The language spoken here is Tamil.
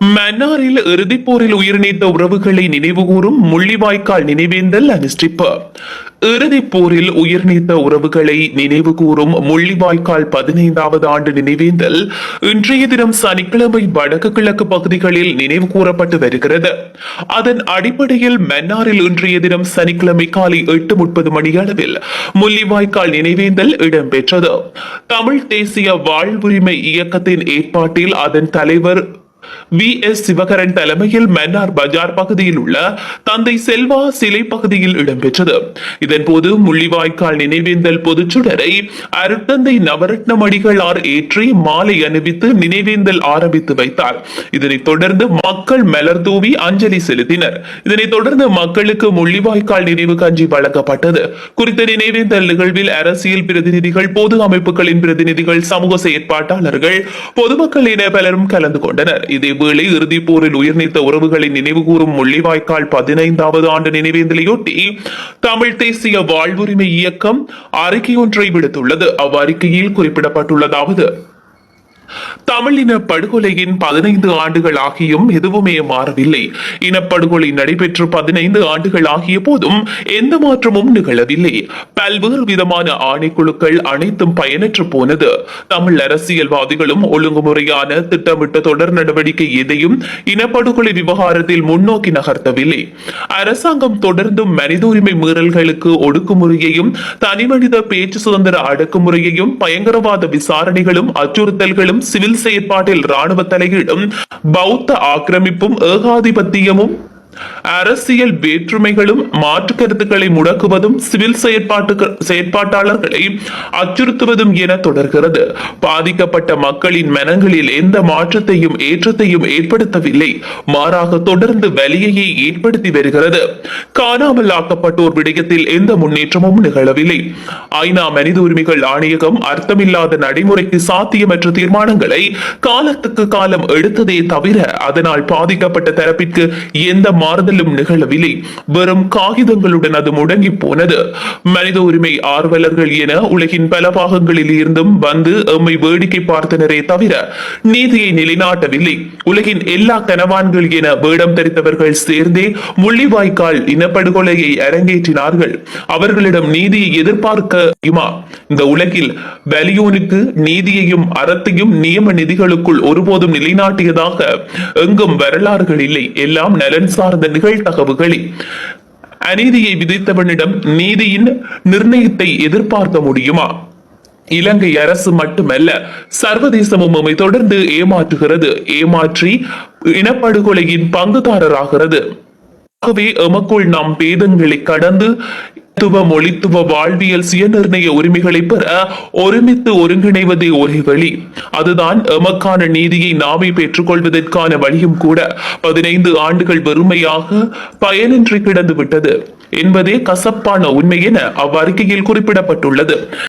மன்னாரில் இறுதிப் போரில் உயிர் நீத்த உறவுகளை நினைவுகூரும் முள்ளிவாய்க்கால் நினைவேந்தல் அனுஷ்டிப்பு. இறுதிப் போரில் உயிர் நீத்த உறவுகளை நினைவுகூரும் முள்ளிவாய்க்கால் 15வது ஆண்டு நினைவேந்தல் இன்றைய தினம் சனிக்கிழமை வடக்கு கிழக்கு பகுதிகளில் நினைவு கூறப்பட்டு வருகிறது. அதன் அடிப்படையில் மன்னாரில் இன்றைய தினம் சனிக்கிழமை காலை 8:30 மணியளவில் முள்ளிவாய்க்கால் நினைவேந்தல் இடம்பெற்றது. தமிழ் தேசிய வாழ்வுரிமை இயக்கத்தின் ஏற்பாட்டில் அதன் தலைவர் VS சிவகரன் தலைமையில் மன்னார் பஜார் பகுதியில் உள்ள தந்தை செல்வா சிலை பகுதியில் இடம்பெற்றது. இதன்போது முள்ளிவாய்க்கால் நினைவேந்தல் பொதுச்சுடரை அருட்தந்தை நவரத்னம் அடிகளார் ஏற்றி மாலை அணிவித்து நினைவேந்தல் ஆரம்பித்து வைத்தார். இதனைத் தொடர்ந்து மக்கள் மலர் தூவி அஞ்சலி செலுத்தினர். இதனைத் தொடர்ந்து மக்களுக்கு முள்ளிவாய்க்கால் நினைவு கஞ்சி வழங்கப்பட்டது. குறித்த நினைவேந்தல் நிகழ்வில் அரசியல் பிரதிநிதிகள், பொது அமைப்புகளின் பிரதிநிதிகள், சமூக செயற்பாட்டாளர்கள், பொதுமக்கள் என பலரும் கலந்து கொண்டனர். இதேவேளை இறுதிப் போரில் உயிர் நீத்த உறவுகளை நினைவுகூரும் முள்ளிவாய்க்கால் 15வது ஆண்டு நினைவேந்தலையொட்டி தமிழ் தேசிய வாழ்வுரிமை இயக்கம் அறிக்கை ஒன்றை விடுத்துள்ளது. அவ்வறிக்கையில் குறிப்பிடப்பட்டுள்ளதாவது: தமிழ் இன படுகொலையின் 15 ஆண்டுகள் ஆகியும் எதுவுமே மாறவில்லை. இனப்படுகொலை நடைபெற்று 15 ஆண்டுகள் ஆகிய போதும் எந்த மாற்றமும் நிகழவில்லை. பல்வேறு விதமான ஆணைக்குழுக்கள் அனைத்தும் பயனற்று போனது. தமிழ் அரசியல்வாதிகளும் ஒழுங்குமுறையான திட்டமிட்ட தொடர் நடவடிக்கை எதையும் இனப்படுகொலை விவகாரத்தில் முன்னோக்கி நகர்த்தவில்லை. அரசாங்கம் தொடர்ந்தும் மனித உரிமை மீறல்களுக்கு ஒடுக்குமுறையையும், தனிமனித பேச்சு சுதந்திர அடக்குமுறையையும், பயங்கரவாத விசாரணைகளும், அச்சுறுத்தல்களும், சிவில் செயற்பாட்டில் ராணுவ தலையீடும், பௌத்த ஆக்கிரமிப்பும், ஏகாதிபத்தியமும், அரசியல் வேற்றுமைகளும், மாற்று கருத்துக்களை முடக்குவதும், சிவில் செயற்பாட்டாளர்களை அச்சுறுத்துவதும் என தொடர்கிறது. பாதிக்கப்பட்ட மக்களின் மனங்களில் எந்த மாற்றத்தையும் ஏற்றத்தையும் ஏற்படுத்தவில்லை. மாறாக தொடர்ந்து வலியையே ஏற்படுத்தி வருகிறது. காணாமல் ஆக்கப்பட்டோர் விடயத்தில் எந்த முன்னேற்றமும் நிகழவில்லை. ஐநா மனித உரிமைகள் ஆணையகம் அர்த்தமில்லாத நடைமுறைக்கு சாத்தியமற்ற தீர்மானங்களை காலத்துக்கு காலம் எடுத்ததே தவிர அதனால் பாதிக்கப்பட்ட தரப்பிற்கு எந்த மாறுதலும் நிகழவில்லை. வெறும் காகிதங்களுடன் அது முடங்கி போனது. மனித உரிமை ஆர்வலர்கள் என உலகின் பல பாகங்களில் இருந்தும் வந்து எம்மை வேடிக்கை பார்த்தனரே தவிர நீதியை நிலைநாட்டவில்லை. உலகின் எல்லா கனவான்கள் என வேடம் தரித்தவர்கள் சேர்ந்தே முள்ளிவாய்க்கால் இனப்படுகொலையை அரங்கேற்றினார்கள். அவர்களிடம் நீதியை எதிர்பார்க்க இந்த உலகில் வலியோனுக்கு நீதியையும் அறத்தையும் நியம நிதிகளுக்குள் ஒருபோதும் நிலைநாட்டியதாக எங்கும் வரலாறுகள் இல்லை. எல்லாம் நலன் சார்ந்த நிகழ்தகவுகளே. அநீதியை விதித்தவனிடம் நீதியின் நிர்ணயத்தை எதிர்பார்க்க முடியுமா? இலங்கை அரசு மட்டுமல்ல, சர்வதேசமும் நம்மை தொடர்ந்து ஏமாற்றுகிறது. ஏமாற்றி இனப்படுகொலையின் பங்குதாரராகிறது. ஆகவே எமக்குள் நாம் பேதங்களை கடந்து மொழித்துவ வாழ்வியல் சுயநிர்ணய உரிமைகளை பெற ஒருமித்து ஒருங்கிணைவதே ஒரே வழி. அதுதான் எமக்கான நீதியை நாமே பெற்றுக்கொள்வதற்கான வழியும் கூட. 15 ஆண்டுகள் வெறுமையாக பயனின்றி கிடந்து விட்டது என்பதே கசப்பான உண்மை என அவ்வறிக்கையில் குறிப்பிடப்பட்டுள்ளது.